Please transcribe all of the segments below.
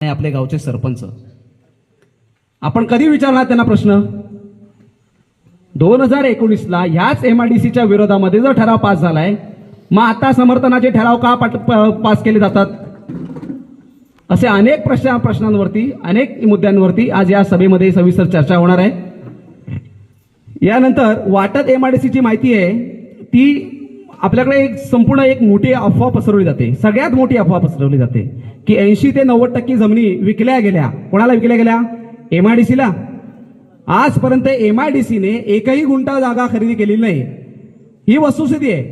आपले गावचे सरपंच. आपण कधी विचारणार त्यांना प्रश्न? 2019ला ह्याच MIDCच्या विरोधामध्ये जो ठराव पास झालाय, मग आता समर्थनाचे ठराव का पास केले जातात? असे अनेक प्रश्नांवरती, अनेक मुद्द्यांवरती आज या सभेमध्ये सविस्तर चर्चा होणार आहे. यानंतर वाटत MIDCची माहिती आहे ती आपल्याकडे एक मोठी अफवा पसरवली जाते. सगळ्यात मोठी अफवा पसरवली जाते की 80 ते 90% जमिनी विकल्या गेल्या. कोणाला विकल्या गेल्या? MIDCला. आजपर्यंत MIDCने एकही गुंठा जागा खरेदी केलेली नाही, ही वस्तुस्थिती आहे.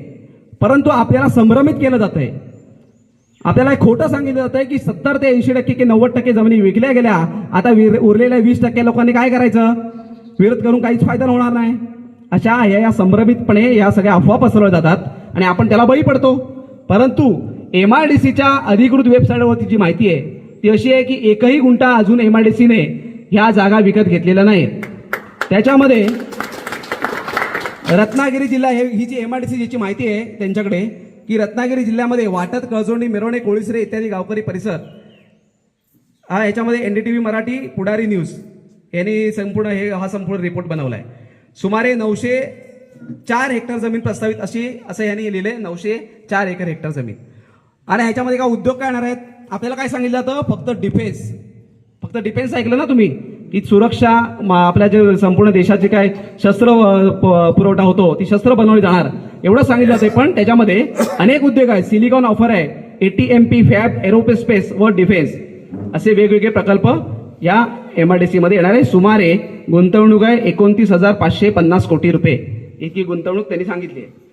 परंतु आपल्याला संभ्रमित केलं जातंय, आपल्याला खोटं सांगितलं जातंय की 70 ते 80% की 90% जमिनी विकल्या गेल्या. आता उरलेल्या 20% लोकांनी काय करायचं? विरोध करून काहीच फायदा होणार नाही. अशा या संभ्रमितपणे या सगळ्या अफवा पसरवल्या जातात आणि आपण त्याला बळी पडतो. परंतु MIDCच्या अधिकृत वेबसाईटवरती जी माहिती आहे ती अशी आहे की एकही गुंठा अजून MIDCने ह्या जागा विकत घेतलेल्या नाहीत. त्याच्यामध्ये रत्नागिरी जिल्हा ही जी MIDCची माहिती आहे त्यांच्याकडे की रत्नागिरी जिल्ह्यामध्ये वाटत, कळजोंडी, मिरवणे, कोळीसरे इत्यादी गावकरी परिसर याच्यामध्ये NDTV मराठी, पुढारी न्यूज यांनी हा संपूर्ण रिपोर्ट बनवलाय. सुमारे 904 हेक्टर जमीन प्रस्तावित असं यांनी लिहिले. 904 हेक्टर जमीन. आणि ह्याच्यामध्ये का उद्योग काय येणार आहेत? आपल्याला काय सांगितलं जातं? फक्त डिफेन्स ऐकलं ना तुम्ही? की सुरक्षा, आपल्या जे संपूर्ण देशाचे काय शस्त्र पुरवठा होतो ती शस्त्र बनवली जाणार एवढं सांगितलं जाते. पण त्याच्यामध्ये अनेक उद्योग आहेत. सिलिकॉन ऑफर आहे, ATMP, फॅब, एरोस्पेस व डिफेन्स असे वेगवेगळे प्रकल्प या MIDC मध्ये येणार आहे. सुमारे गुंतवणूक आहे 29,550 कोटी रुपये इतकी गुंतवणूक त्यांनी सांगितली आहे.